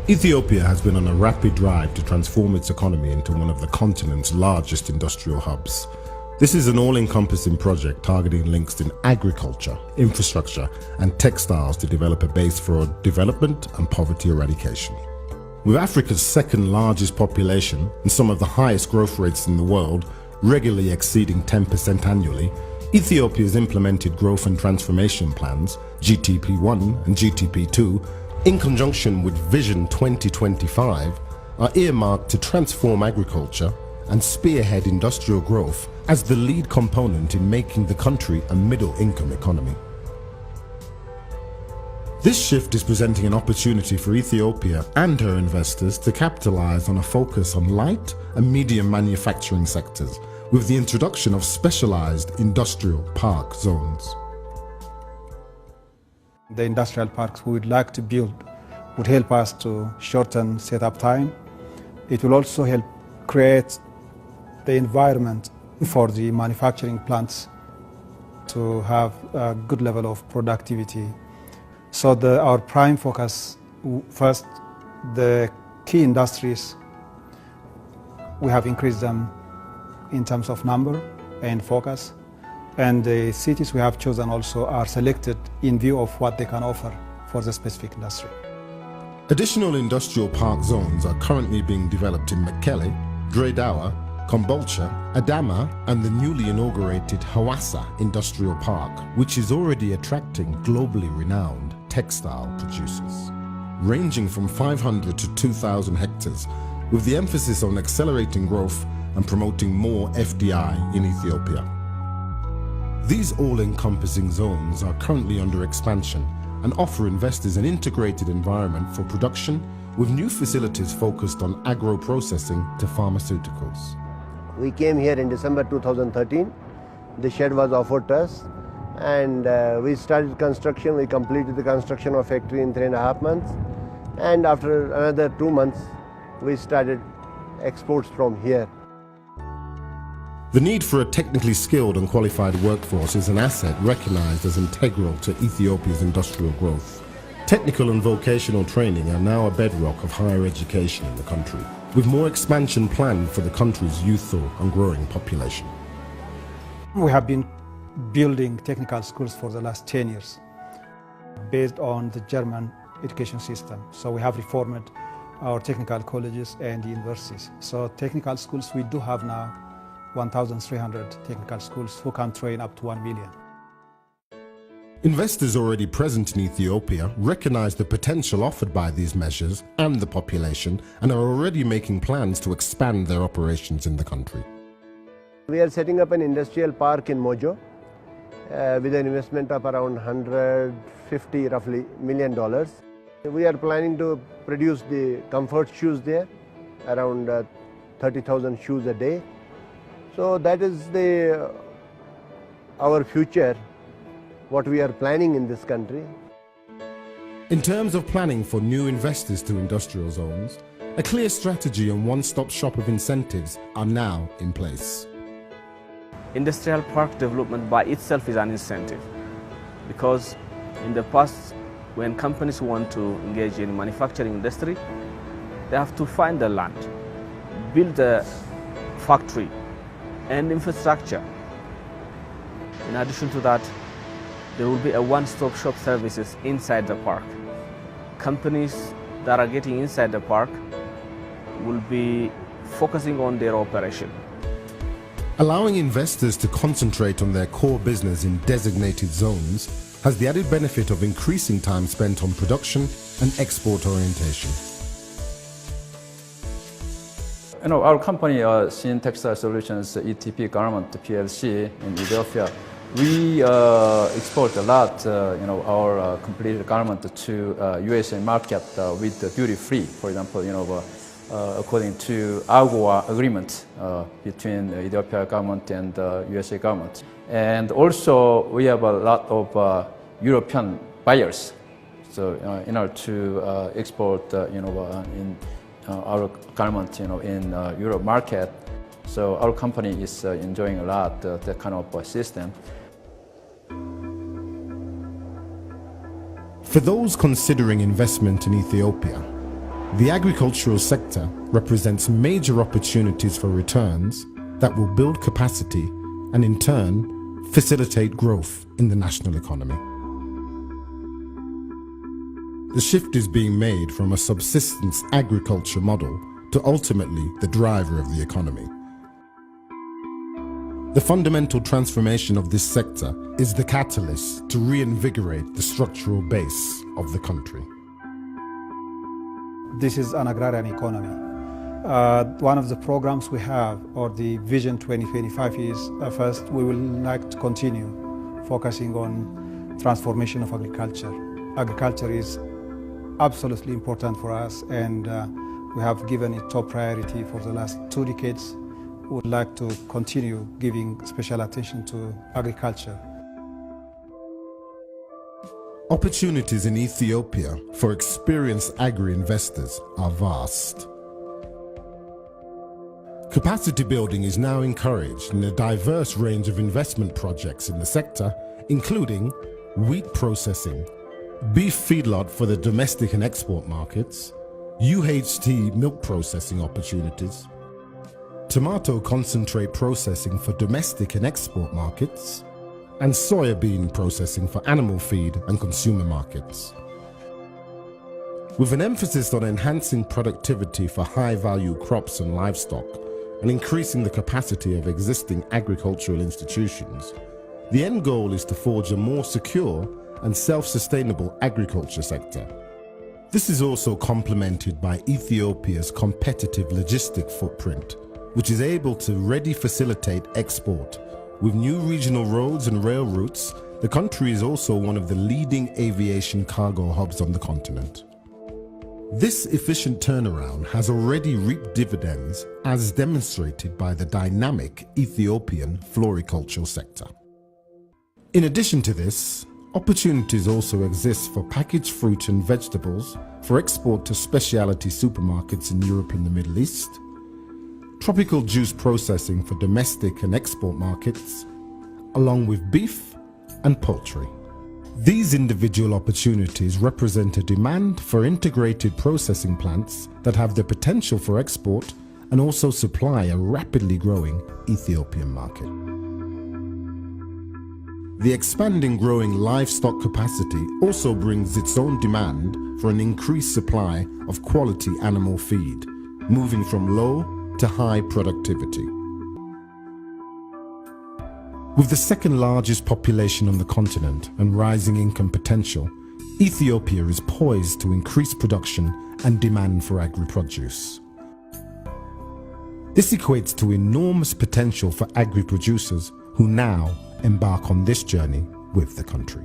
Ethiopia has been on a rapid drive to transform its economy into one of the continent's largest industrial hubs. This is an all-encompassing project targeting links in agriculture, infrastructure, and textiles to develop a base for development and poverty eradication. With Africa's second largest population and some of the highest growth rates in the world, regularly exceeding 10% annually, Ethiopia has implemented growth and transformation plans, GTP1 and GTP2, in conjunction with Vision 2025, are earmarked to transform agriculture and spearhead industrial growth as the lead component in making the country a middle-income economy. This shift is presenting an opportunity for Ethiopia and her investors to capitalize on a focus on light and medium manufacturing sectors with the introduction of specialized industrial park zones. The industrial parks we would like to build would help us to shorten setup time. It will also help create the environment for the manufacturing plants to have a good level of productivity. So our prime focus, first, the key industries, we have increased them in terms of number and focus. And the cities we have chosen also are selected in view of what they can offer for the specific industry. Additional industrial park zones are currently being developed in Mekelle, Dredawa, Kombolcha, Adama, and the newly inaugurated Hawassa Industrial Park, which is already attracting globally renowned textile producers, ranging from 500 to 2,000 hectares, with the emphasis on accelerating growth and promoting more FDI in Ethiopia. These all-encompassing zones are currently under expansion and offer investors an integrated environment for production with new facilities focused on agro-processing to pharmaceuticals. We came here in December 2013. The shed was offered to us and we started construction. We completed the construction of factory in 3.5 months, and after another 2 months we started exports from here. The need for a technically skilled and qualified workforce is an asset recognized as integral to Ethiopia's industrial growth. Technical and vocational training are now a bedrock of higher education in the country, with more expansion planned for the country's youthful and growing population. We have been building technical schools for the last 10 years based on the German education system. So we have reformed our technical colleges and universities. So technical schools, we do have now 1,300 technical schools who can train up to 1 million. Investors already present in Ethiopia recognize the potential offered by these measures and the population and are already making plans to expand their operations in the country. We are setting up an industrial park in Mojo with an investment of around $150 roughly million. We are planning to produce the comfort shoes there, around 30,000 shoes a day. So that is our future, what we are planning in this country. In terms of planning for new investors to industrial zones, a clear strategy and one-stop shop of incentives are now in place. Industrial park development by itself is an incentive, because in the past, when companies want to engage in manufacturing industry, they have to find the land, build a factory and infrastructure. In addition to that, there will be a one-stop shop services inside the park. Companies that are getting inside the park will be focusing on their operation. Allowing investors to concentrate on their core business in designated zones has the added benefit of increasing time spent on production and export orientation. Our company, Shin Textile Solutions, ETP Garment PLC in Ethiopia, we export a lot, our completed garment to USA market with the duty-free. For example, according to AGOA agreement between Ethiopia government and USA government. And also, we have a lot of European buyers. So, in order to export, in our garment, in Europe market. So our company is enjoying a lot that kind of system. For those considering investment in Ethiopia, The agricultural sector represents major opportunities for returns that will build capacity and in turn facilitate growth in the national economy. The shift is being made from a subsistence agriculture model to ultimately the driver of the economy. The fundamental transformation of this sector is the catalyst to reinvigorate the structural base of the country. This is an agrarian economy. One of the programs we have, or the Vision 2025, is first, we will like to continue focusing on transformation of agriculture. Agriculture is absolutely important for us, and we have given it top priority for the last 2 decades. We would like to continue giving special attention to agriculture. Opportunities in Ethiopia for experienced agri-investors are vast. Capacity building is now encouraged in a diverse range of investment projects in the sector, including wheat processing, beef feedlot for the domestic and export markets, UHT milk processing opportunities, tomato concentrate processing for domestic and export markets, and soybean processing for animal feed and consumer markets. With an emphasis on enhancing productivity for high-value crops and livestock and increasing the capacity of existing agricultural institutions, the end goal is to forge a more secure and self-sustainable agriculture sector. This is also complemented by Ethiopia's competitive logistic footprint, which is able to ready facilitate export. With new regional roads and rail routes, the country is also one of the leading aviation cargo hubs on the continent. This efficient turnaround has already reaped dividends, as demonstrated by the dynamic Ethiopian floricultural sector. In addition to this, opportunities also exist for packaged fruit and vegetables for export to specialty supermarkets in Europe and the Middle East, tropical juice processing for domestic and export markets, along with beef and poultry. These individual opportunities represent a demand for integrated processing plants that have the potential for export and also supply a rapidly growing Ethiopian market. The expanding growing livestock capacity also brings its own demand for an increased supply of quality animal feed, moving from low to high productivity. With the second largest population on the continent and rising income potential, Ethiopia is poised to increase production and demand for agri-produce. This equates to enormous potential for agri-producers who now embark on this journey with the country.